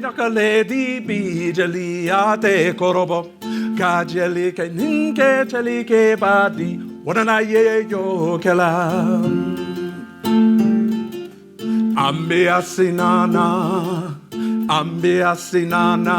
nakale di bijali ate korobo. Kajeli ke ninke cheli ke badi. Wadana ye yo kela. Ambe asinana. Ambe asinana.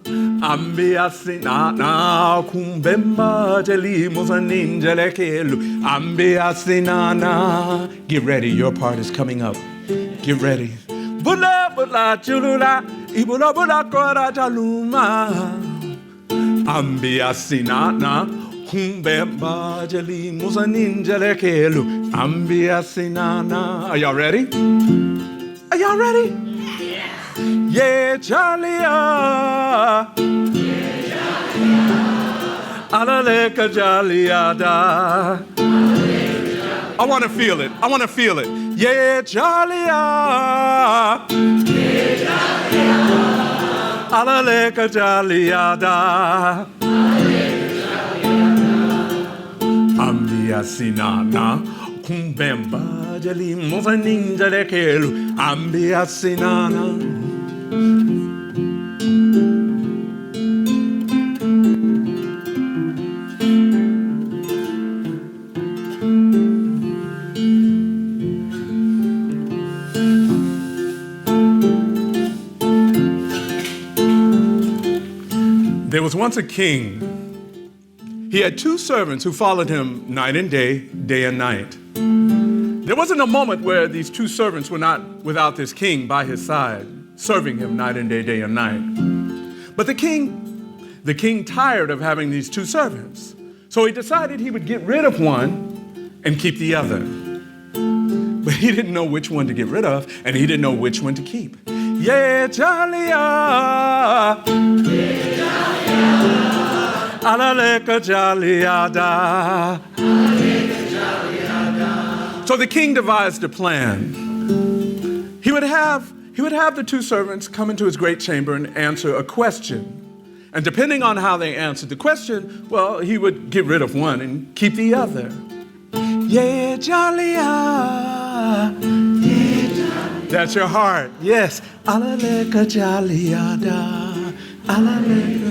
Ambe asinana. Kumbemba jeli musaninjele kelu. Ambe asinana. Get ready, your part is coming up. Get ready. Bula bula chulula. Ibula bula kora jaluma. Ambe asinana. Kumbemba jeli musaninjele kelu. Ambe asinana. Are y'all ready? Are y'all ready? Yeah, Jalia. Alaleka Jaliada. I want to feel it. I want to feel it. Yeah, Jalia. Alaleka Jaliada. Ambia Sinana. Kumbemba Jali Mosaninja de Kelu. Ambia Sinana. There was once a king. He had two servants who followed him night and day, day and night. There wasn't a moment where these two servants were not without this king by his side, serving him night and day, day and night. But the king tired of having these two servants. So he decided he would get rid of one and keep the other. But he didn't know which one to get rid of, and he didn't know which one to keep. Yeah, Jalia. Alaleka Jaliada. So the king devised a plan. He would have the two servants come into his great chamber and answer a question. And depending on how they answered the question, well, he would get rid of one and keep the other. Yeah, Jalia. That's your heart. Yes. Alaleka Jaliada. Alaleka.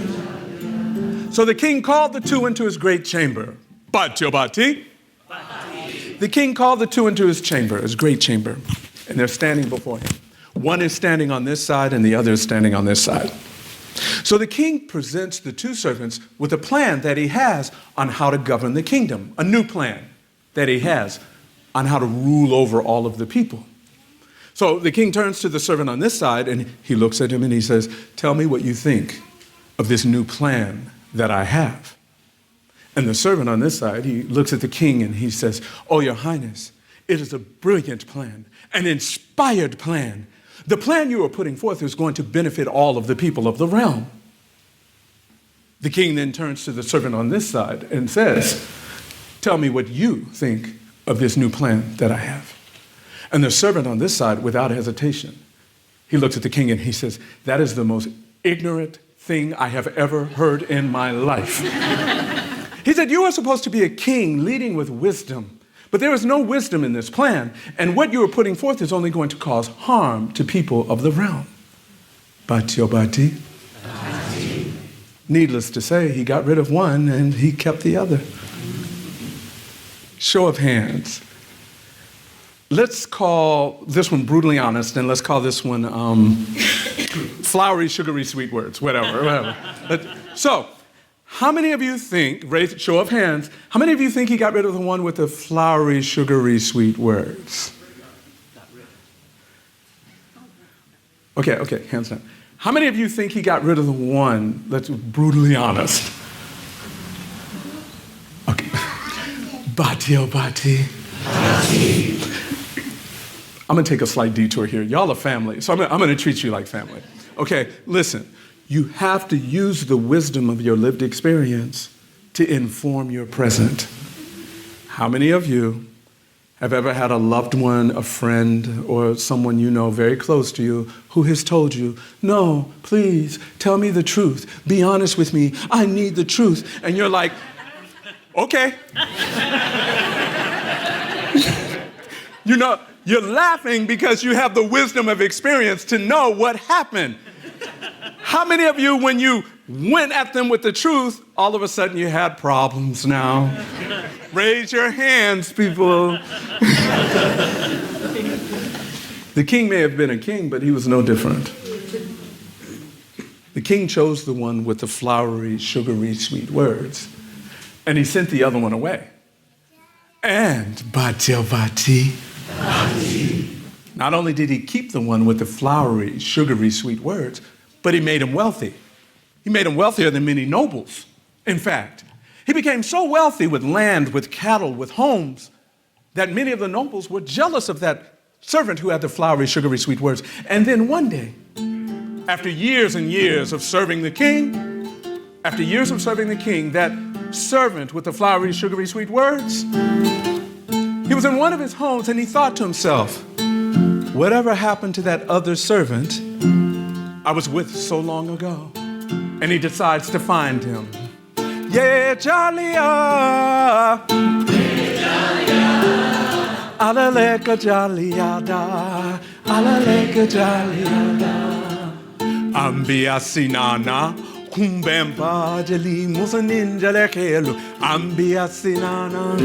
So the king called the two into his great chamber. Bati. The king called the two into his chamber, his great chamber, and they're standing before him. One is standing on this side and the other is standing on this side. So the king presents the two servants with a plan that he has on how to govern the kingdom, a new plan that he has on how to rule over all of the people. So the king turns to the servant on this side and he looks at him and he says, "Tell me what you think of this new plan that I have." And the servant on this side, he looks at the king and he says, "Oh, your highness, it is a brilliant plan, an inspired plan. The plan you are putting forth is going to benefit all of the people of the realm." The king then turns to the servant on this side and says, "Tell me what you think of this new plan that I have." And the servant on this side, without hesitation, he looks at the king and he says, "That is the most ignorant thing I have ever heard in my life." He said, "You are supposed to be a king leading with wisdom, but there is no wisdom in this plan, and what you are putting forth is only going to cause harm to people of the realm." Bati. Needless to say, he got rid of one and he kept the other. Show of hands. Let's call this one brutally honest, and let's call this one flowery, sugary, sweet words, whatever. So, how many of you think, show of hands, how many of you think he got rid of the one with the flowery, sugary, sweet words? Okay, hands down. How many of you think he got rid of the one that's brutally honest? Okay. Bati. I'm going to take a slight detour here. Y'all are family, so I'm going to treat you like family. Okay, listen. You have to use the wisdom of your lived experience to inform your present. How many of you have ever had a loved one, a friend, or someone you know very close to you who has told you, "No, please, tell me the truth. Be honest with me. I need the truth." And you're like, "Okay." You're laughing because you have the wisdom of experience to know what happened. How many of you, when you went at them with the truth, all of a sudden you had problems now? Raise your hands, people. The king may have been a king, but he was no different. The king chose the one with the flowery, sugary, sweet words, and he sent the other one away. And Bati, not only did he keep the one with the flowery, sugary, sweet words, but he made him wealthy. He made him wealthier than many nobles. In fact, he became so wealthy with land, with cattle, with homes, that many of the nobles were jealous of that servant who had the flowery, sugary, sweet words. And then one day, after years and years of serving the king, that servant with the flowery, sugary, sweet words, he was in one of his homes and he thought to himself, whatever happened to that other servant I was with so long ago? And he decides to find him. Yeah, Jalia. Alaleka Jaliada. Alaleka Jaliada. Ambia sinana. Kumbemba jali musaninja lekelu. Ambia sinana.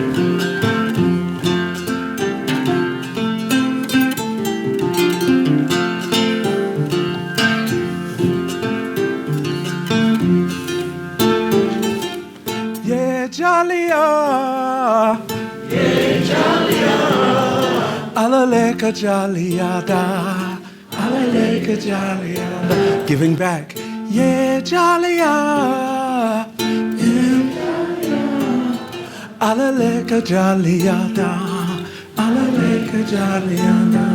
Jalia, yeah, Jalia, alaleka Jaliada, alaleka Jaliada, giving back, yeah, Jalia, alaleka Jaliada, alaleka Jaliada,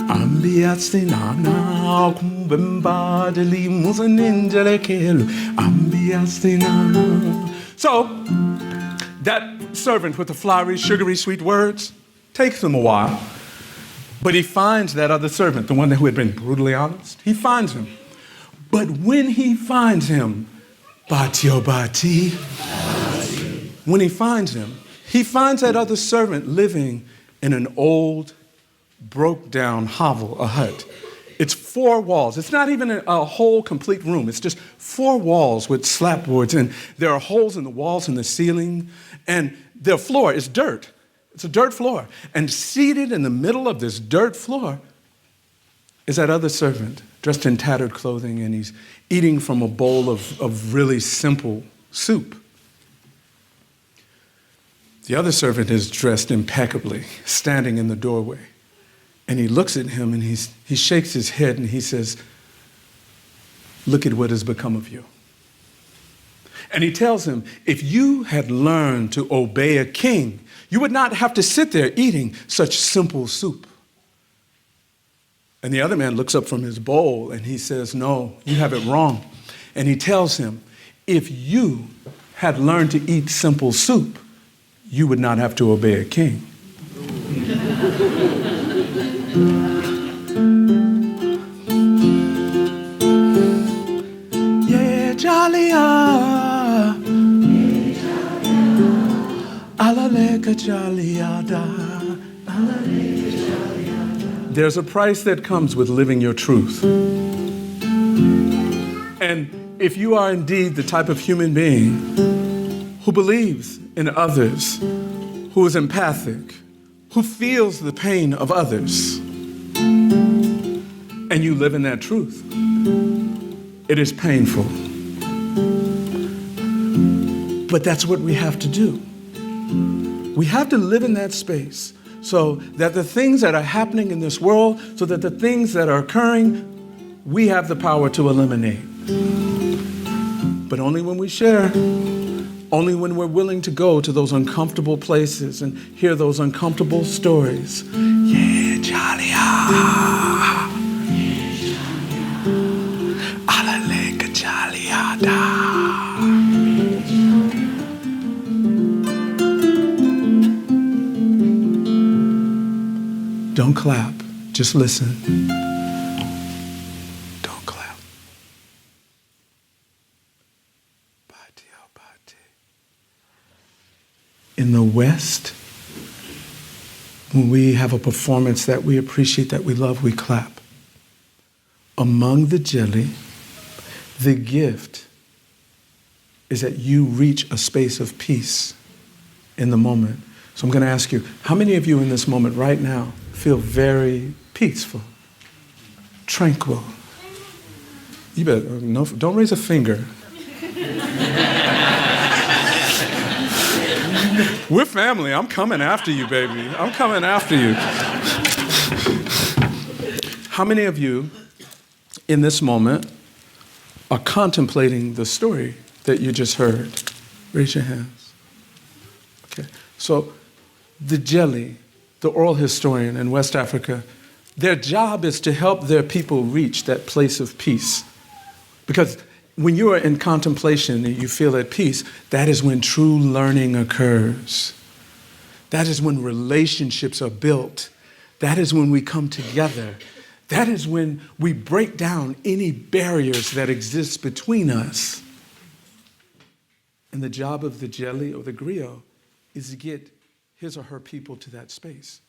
ambia sinana, kumbemba deli musaninja lekelu, ambia sinana. So, that servant with the flowery, sugary, sweet words takes him a while, but he finds that other servant, the one who had been brutally honest. He finds him. But when he finds him, when he finds him, he finds that other servant living in an old, broke-down hovel, a hut. It's 4 walls. It's not even a whole complete room. It's just 4 walls with slapboards, and there are holes in the walls and the ceiling, and the floor is dirt. It's a dirt floor. And seated in the middle of this dirt floor is that other servant, dressed in tattered clothing, and he's eating from a bowl of really simple soup. The other servant is dressed impeccably, standing in the doorway. And he looks at him and he shakes his head and he says, look at what has become of you. And he tells him, if you had learned to obey a king, you would not have to sit there eating such simple soup. And the other man looks up from his bowl and he says, no, you have it wrong. And he tells him, if you had learned to eat simple soup, you would not have to obey a king. Yeah, Jalia. Alaleka Jaliada. There's a price that comes with living your truth. And if you are indeed the type of human being who believes in others, who is empathic, who feels the pain of others, and you live in that truth, it is painful. But that's what we have to do. We have to live in that space so that the things that are happening in this world, so that the things that are occurring, we have the power to eliminate. But only when we share, only when we're willing to go to those uncomfortable places and hear those uncomfortable stories. Yeah, Jalia. Alaleka Jaliada. Don't clap, just listen. Don't clap. In the West, when we have a performance that we appreciate, that we love, we clap. Among the jelly, The gift is that you reach a space of peace in the moment. So I'm going to ask you, how many of you in this moment right now feel very peaceful, tranquil? You better, no, don't raise a finger. We're family. I'm coming after you, baby. I'm coming after you. How many of you in this moment are contemplating the story that you just heard? Raise your hands. Okay. So the Jelly, the oral historian in West Africa, their job is to help their people reach that place of peace. Because when you are in contemplation and you feel at peace, that is when true learning occurs. That is when relationships are built. That is when we come together. That is when we break down any barriers that exist between us. And the job of the Jelly or the griot is to get his or her people to that space.